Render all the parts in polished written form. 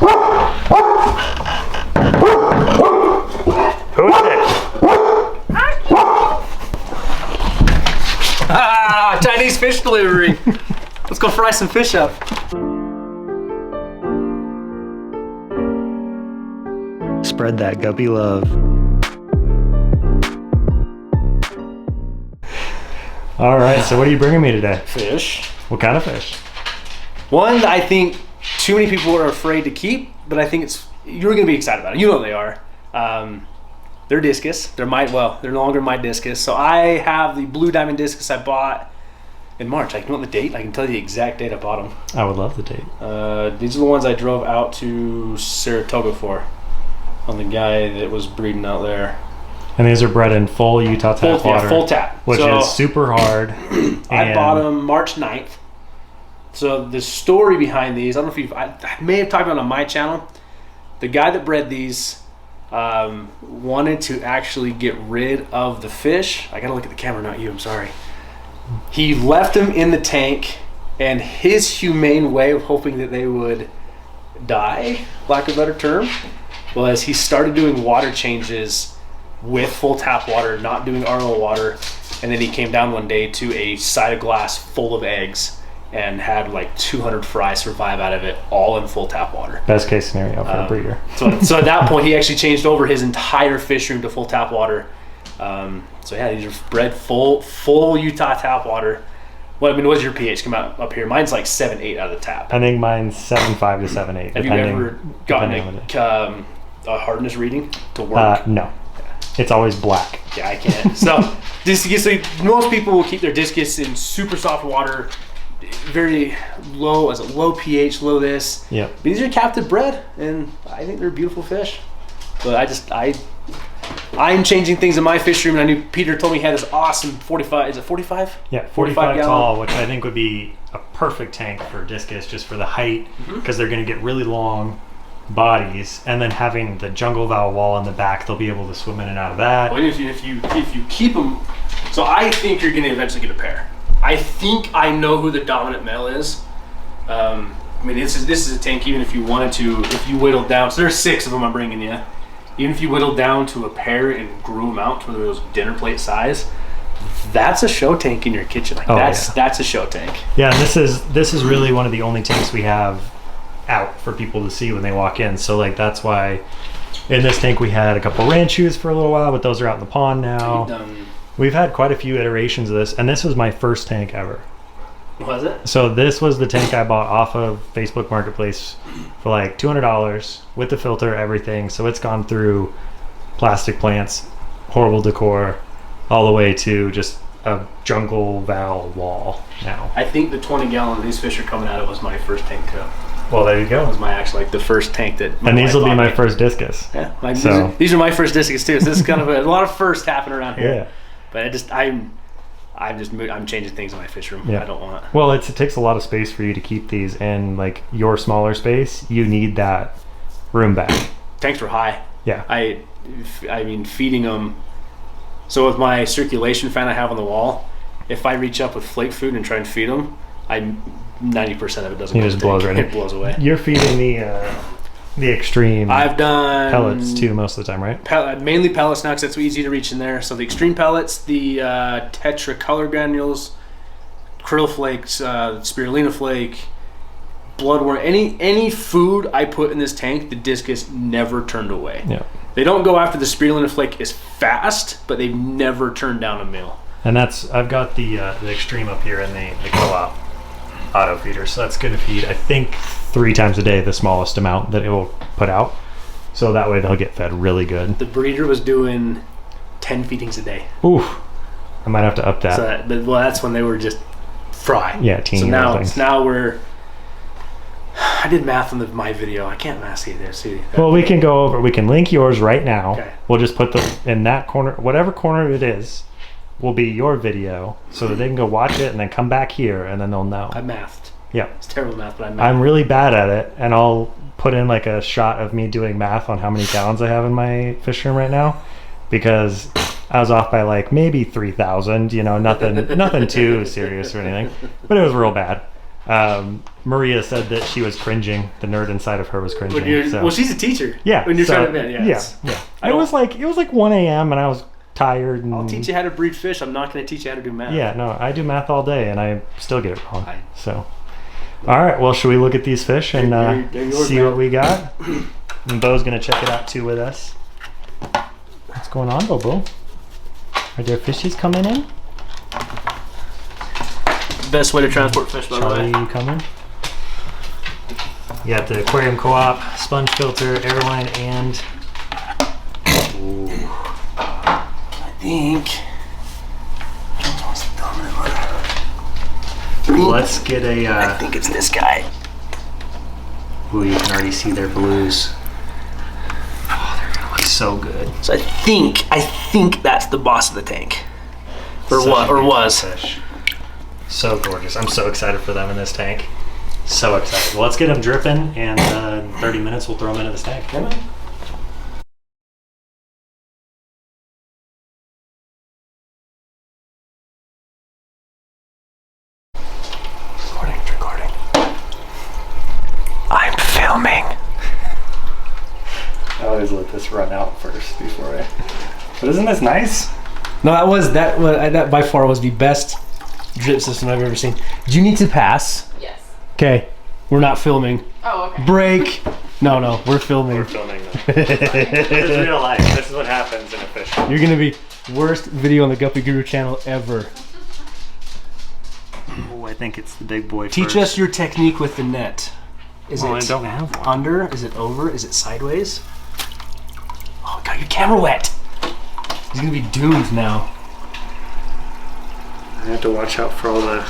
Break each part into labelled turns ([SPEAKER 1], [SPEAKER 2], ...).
[SPEAKER 1] Who is it?
[SPEAKER 2] Ah, Chinese fish delivery. Let's go fry some fish up.
[SPEAKER 1] Spread that guppy love. All right, so what are you bringing me today?
[SPEAKER 2] Fish.
[SPEAKER 1] What kind of fish?
[SPEAKER 2] One that I think too many people are afraid to keep, but I think you're going to be excited about it. You know they are. They're Discus. They're no longer my Discus. So I have the blue diamond Discus I bought in March. You want the date? I can tell you the exact date I bought them.
[SPEAKER 1] I would love the date.
[SPEAKER 2] These are the ones I drove out to Saratoga for, on the guy that was breeding out there.
[SPEAKER 1] And these are bred in full Utah tap water.
[SPEAKER 2] Yeah, full tap.
[SPEAKER 1] Which is super hard.
[SPEAKER 2] I bought them March 9th. So the story behind these, I don't know if I may have talked about it on my channel. The guy that bred these wanted to actually get rid of the fish. I gotta look at the camera, not you, I'm sorry. He left them in the tank, and his humane way of hoping that they would die, lack of a better term, was he started doing water changes with full tap water, not doing RO water, and then he came down one day to a side of glass full of eggs and had like 200 fry survive out of it, all in full tap water.
[SPEAKER 1] Best case scenario for a breeder.
[SPEAKER 2] So at that point, he actually changed over his entire fish room to full tap water. So yeah, these are bred full Utah tap water. What does your pH come out up here? Mine's like 7-8 out of the tap.
[SPEAKER 1] I think mine's 7.5 to 7.8.
[SPEAKER 2] Have you ever gotten a hardness reading to work?
[SPEAKER 1] No. It's always black.
[SPEAKER 2] Yeah, I can't. So most people will keep their Discus in super soft water, very low, low pH, low this.
[SPEAKER 1] Yeah.
[SPEAKER 2] But these are captive bred, and I think they're beautiful fish. But I'm changing things in my fish room, and I knew Peter told me he had this awesome 45. Is it 45?
[SPEAKER 1] Yeah, 45 tall, which I think would be a perfect tank for Discus, just for the height, because they're going to get really long bodies, and then having the jungle valve wall on the back, they'll be able to swim in and out of that.
[SPEAKER 2] Well, if you keep them, so I think you're going to eventually get a pair. I think I know who the dominant male is. I mean, this is a tank. Even if you wanted to, if you whittled down, so there's 6 of them I'm bringing you. Even if you whittled down to a pair and grew them out to those dinner plate size, that's a show tank in your kitchen. That's a show tank.
[SPEAKER 1] Yeah, and this is really one of the only tanks we have out for people to see when they walk in. So like that's why in this tank we had a couple ranchus for a little while, but those are out in the pond now. We've had quite a few iterations of this, and this was my first tank ever.
[SPEAKER 2] Was it?
[SPEAKER 1] So this was the tank I bought off of Facebook Marketplace for like $200 with the filter, everything. So it's gone through plastic plants, horrible decor, all the way to just a jungle valve wall now.
[SPEAKER 2] I think the 20 gallon these fish are coming out of was my first tank too.
[SPEAKER 1] Well, there you go.
[SPEAKER 2] That was my actual, like the first tank that.
[SPEAKER 1] And these will be my first Discus.
[SPEAKER 2] Yeah, these are my first Discus too. So this is kind of a lot of firsts happen around here. Yeah. But I'm changing things in my fish room.
[SPEAKER 1] Yeah.
[SPEAKER 2] I don't want.
[SPEAKER 1] Well, it takes a lot of space for you to keep these in like your smaller space. You need that room back.
[SPEAKER 2] Tanks were high.
[SPEAKER 1] Yeah.
[SPEAKER 2] I mean feeding them. So with my circulation fan I have on the wall, if I reach up with flake food and try and feed them, 90% of it doesn't.
[SPEAKER 1] It just blows right in.
[SPEAKER 2] It blows away.
[SPEAKER 1] You're feeding the extreme.
[SPEAKER 2] I've done
[SPEAKER 1] pellets too most of the time, right?
[SPEAKER 2] Mainly pellets now, because that's easy to reach in there. So the extreme pellets, the Tetra color granules, krill flakes, spirulina flake, bloodworm, any food I put in this tank, the Discus never turned away.
[SPEAKER 1] Yeah.
[SPEAKER 2] They don't go after the spirulina flake as fast, but they've never turned down a meal.
[SPEAKER 1] And I've got the extreme up here in the co-op auto feeder, so that's going to feed I think 3 times a day, the smallest amount that it will put out, so that way they'll get fed really good.
[SPEAKER 2] The breeder was doing 10 feedings a day.
[SPEAKER 1] Oof, I might have to up that.
[SPEAKER 2] So that's when they were just fry.
[SPEAKER 1] Yeah, teeny.
[SPEAKER 2] So now we're. I did math on my video. I can't math either. See.
[SPEAKER 1] Well, we can go over. We can link yours right now.
[SPEAKER 2] Okay.
[SPEAKER 1] We'll just put in that corner, whatever corner it is, will be your video, so that they can go watch it and then come back here, and then they'll know.
[SPEAKER 2] I mathed.
[SPEAKER 1] Yeah.
[SPEAKER 2] It's terrible math, but
[SPEAKER 1] I'm really bad at it, and I'll put in like a shot of me doing math on how many gallons I have in my fish room right now, because I was off by like maybe 3,000. Nothing too serious or anything, but it was real bad. Maria said that she was cringing. The nerd inside of her was cringing.
[SPEAKER 2] Well, she's a teacher.
[SPEAKER 1] Yeah.
[SPEAKER 2] When you're trying to vent,
[SPEAKER 1] yeah. It was like 1 a.m. and I was tired. And,
[SPEAKER 2] I'll teach you how to breed fish. I'm not going to teach you how to do math.
[SPEAKER 1] Yeah, no, I do math all day and I still get it wrong. So, all right. Well, should we look at these fish and
[SPEAKER 2] they're yours,
[SPEAKER 1] see
[SPEAKER 2] man.
[SPEAKER 1] what we got? And Bo's gonna check it out too with us. What's going on, Bobo? Are there fishies coming in?
[SPEAKER 2] Best way to transport fish, by the way.
[SPEAKER 1] Charlie, you coming? You got the Aquarium Co-op, sponge filter, airline, and... Ooh.
[SPEAKER 2] I think...
[SPEAKER 1] Let's get a...
[SPEAKER 2] I think it's this guy.
[SPEAKER 1] Ooh, you can already see their blues. Oh, they're gonna look so good.
[SPEAKER 2] So I think that's the boss of the tank. Or
[SPEAKER 1] Such
[SPEAKER 2] what?
[SPEAKER 1] a
[SPEAKER 2] Or
[SPEAKER 1] beautiful
[SPEAKER 2] was.
[SPEAKER 1] fish. So gorgeous. I'm so excited for them in this tank. So excited. Well, let's get them dripping, and in 30 minutes we'll throw them into this tank. Come on. Recording. I'm filming. I always let this run out first before I... But isn't this nice?
[SPEAKER 2] No, that by far was the best drip system I've ever seen. Do you need to pass?
[SPEAKER 3] Yes.
[SPEAKER 2] Okay, we're not filming.
[SPEAKER 3] Oh, okay.
[SPEAKER 2] Break. No, we're filming.
[SPEAKER 1] We're filming though. This is real life. This is what happens in a fish.
[SPEAKER 2] You're gonna be worst video on the Guppy Guru channel ever.
[SPEAKER 1] Oh, I think it's the big boy
[SPEAKER 2] Teach us your technique with the net. Is
[SPEAKER 1] I
[SPEAKER 2] it
[SPEAKER 1] don't have one.
[SPEAKER 2] under? Is it over? Is it sideways? Oh, got your camera wet. He's gonna be doomed now.
[SPEAKER 1] I have to watch out for all the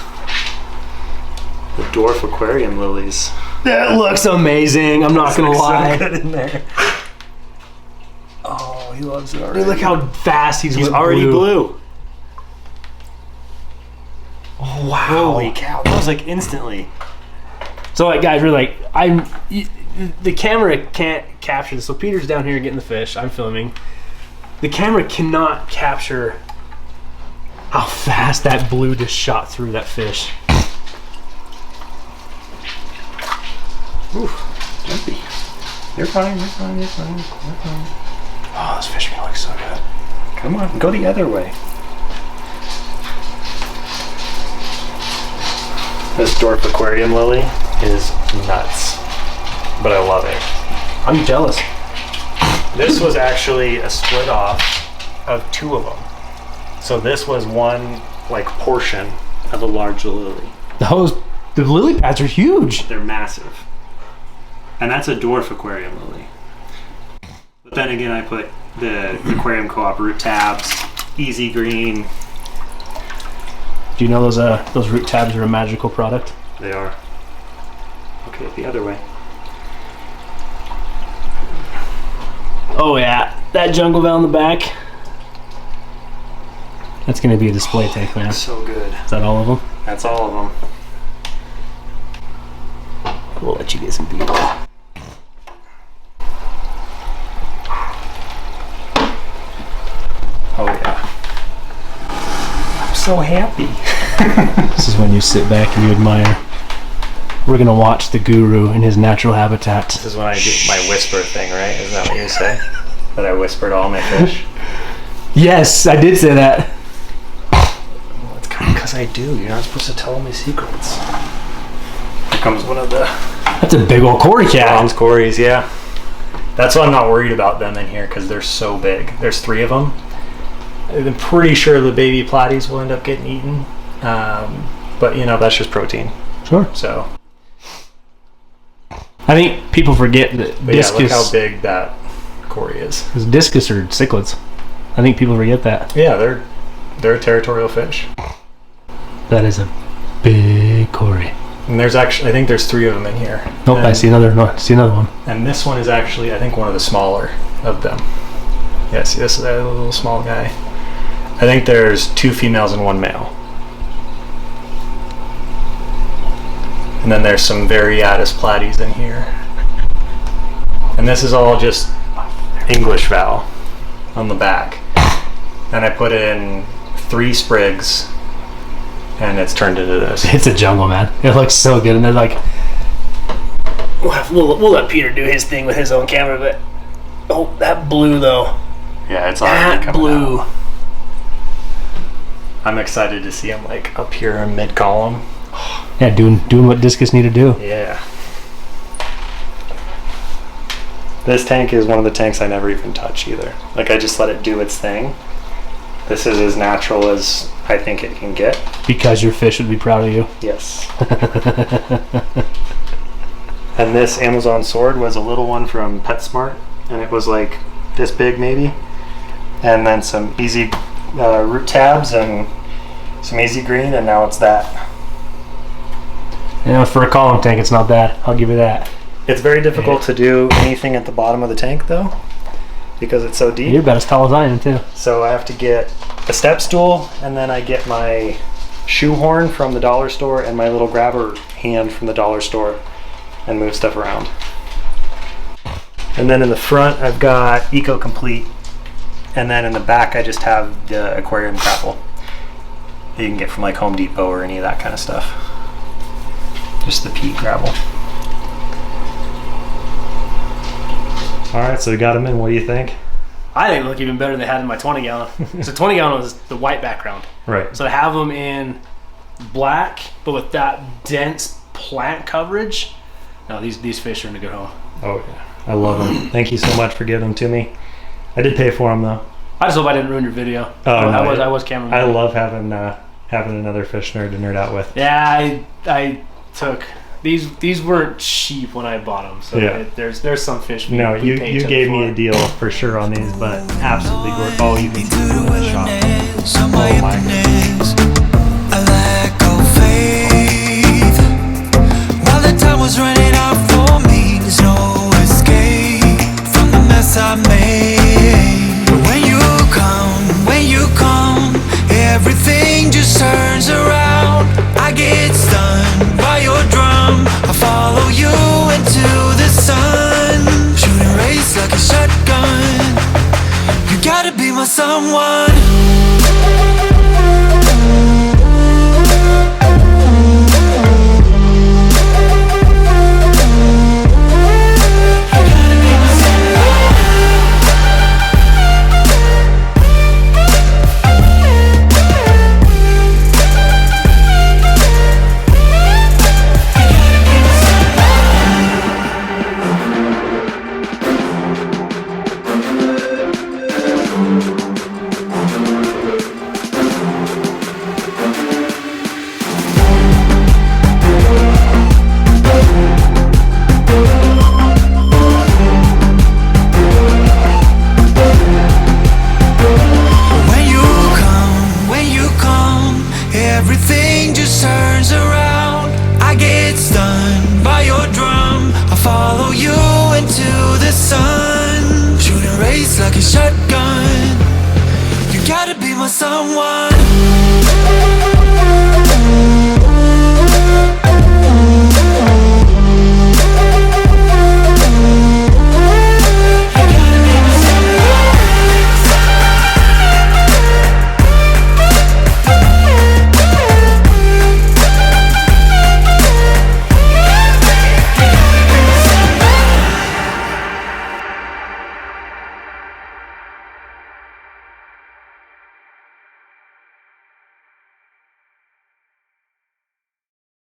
[SPEAKER 1] dwarf aquarium lilies.
[SPEAKER 2] That looks amazing. I'm not gonna lie.
[SPEAKER 1] So good in there. Oh, he loves it already.
[SPEAKER 2] Dude, look how fast he's
[SPEAKER 1] already blue.
[SPEAKER 2] Oh wow!
[SPEAKER 1] Holy cow! That was like instantly.
[SPEAKER 2] So like, guys, we're like, the camera can't capture this. So Peter's down here getting the fish. I'm filming. The camera cannot capture how fast that blue just shot through that fish.
[SPEAKER 1] Oof, jumpy. You're fine.
[SPEAKER 2] Oh, this fish gonna look so good.
[SPEAKER 1] Come on, go the other way. This dwarf aquarium lily is nuts, but I love it.
[SPEAKER 2] I'm jealous.
[SPEAKER 1] This was actually a split off of 2 of them. So this was one like portion of a large lily.
[SPEAKER 2] The lily pads are huge.
[SPEAKER 1] They're massive. And that's a dwarf aquarium lily. But then again, I put the Aquarium Co-op root tabs, easy green.
[SPEAKER 2] Do you know those root tabs are a magical product?
[SPEAKER 1] They are. Okay, the other way.
[SPEAKER 2] Oh yeah, that jungle val in the back. That's gonna be a display tank, man.
[SPEAKER 1] So good.
[SPEAKER 2] Is that all of them?
[SPEAKER 1] That's all of them.
[SPEAKER 2] We'll let you get some B-roll.
[SPEAKER 1] Oh yeah. I'm so happy.
[SPEAKER 2] This is when you sit back and you admire. We're gonna watch the guru in his natural habitat.
[SPEAKER 1] This is when I do my whisper thing, right? Isn't that what you say? That I whispered all my fish?
[SPEAKER 2] Yes, I did say that.
[SPEAKER 1] Well, it's kind of because I do. You're not supposed to tell my secrets. Here comes one of the
[SPEAKER 2] That's a big old Cory cat.
[SPEAKER 1] bronze Corys, yeah. That's why I'm not worried about them in here, because they're so big. There's 3 of them. I'm pretty sure the baby platies will end up getting eaten. But, you know, that's just protein.
[SPEAKER 2] Sure.
[SPEAKER 1] So,
[SPEAKER 2] I think people forget that
[SPEAKER 1] but yeah, look
[SPEAKER 2] discus.
[SPEAKER 1] how big that Cory is.
[SPEAKER 2] Because discus are cichlids. I think people forget that.
[SPEAKER 1] Yeah, they're a territorial fish.
[SPEAKER 2] That is a big Cory.
[SPEAKER 1] And there's actually, I think there's 3 of them in here.
[SPEAKER 2] Nope,
[SPEAKER 1] and,
[SPEAKER 2] I see another. No, I see another one.
[SPEAKER 1] And this one is actually, I think, one of the smaller of them. Yeah, see this little small guy. I think there's 2 females and 1 male. And then there's some Variatus platies in here. And this is all just English val on the back. And I put in 3 sprigs and it's turned into this.
[SPEAKER 2] It's a jungle, man. It looks so good, and they're like, we'll let Peter do his thing with his own camera, but oh, that blue though.
[SPEAKER 1] Yeah, it's already
[SPEAKER 2] That
[SPEAKER 1] coming
[SPEAKER 2] blue.
[SPEAKER 1] out. I'm excited to see him like up here in mid column.
[SPEAKER 2] Yeah, doing what Discus need to do.
[SPEAKER 1] Yeah. This tank is one of the tanks I never even touch either. Like I just let it do its thing. This is as natural as I think it can get.
[SPEAKER 2] Because your fish would be proud of you.
[SPEAKER 1] Yes. And this Amazon sword was a little one from PetSmart, and it was like this big maybe. And then some easy root tabs and some easy green, and now it's that.
[SPEAKER 2] You know, for a column tank, it's not bad. I'll give you that.
[SPEAKER 1] It's very difficult to do anything at the bottom of the tank though, because it's so deep.
[SPEAKER 2] You're about as tall as I am too.
[SPEAKER 1] So I have to get a step stool, and then I get my shoehorn from the dollar store and my little grabber hand from the dollar store and move stuff around. And then in the front I've got Eco Complete, and then in the back I just have the aquarium grapple that you can get from like Home Depot or any of that kind of stuff. Just the peat gravel. Alright, so we got them in. What do you think?
[SPEAKER 2] I think they look even better than they had in my 20 gallon. So 20 gallon was the white background.
[SPEAKER 1] Right.
[SPEAKER 2] So to have them in black, but with that dense plant coverage, no, these fish are in a good home.
[SPEAKER 1] Oh yeah, I love them. Thank you so much for giving them to me. I did pay for them though.
[SPEAKER 2] I just hope I didn't ruin your video.
[SPEAKER 1] Oh, no,
[SPEAKER 2] I was cameraman.
[SPEAKER 1] I love having another fish nerd to nerd out with.
[SPEAKER 2] Yeah, I took these weren't cheap when I bought them. So
[SPEAKER 1] Yeah.
[SPEAKER 2] there's some fish.
[SPEAKER 1] No,
[SPEAKER 2] we
[SPEAKER 1] you
[SPEAKER 2] paid each other
[SPEAKER 1] gave me
[SPEAKER 2] for.
[SPEAKER 1] a deal for sure on these, but absolutely gorgeous. Oh, you can see them in the shop. Oh my goodness.
[SPEAKER 3] A lack of faith. While the time was running out for me, there's no escape from the mess I made. But when you come, everything just turns around. I get stunned by your drum. I follow you into the sun, shooting rays like a shotgun. You gotta be my someone.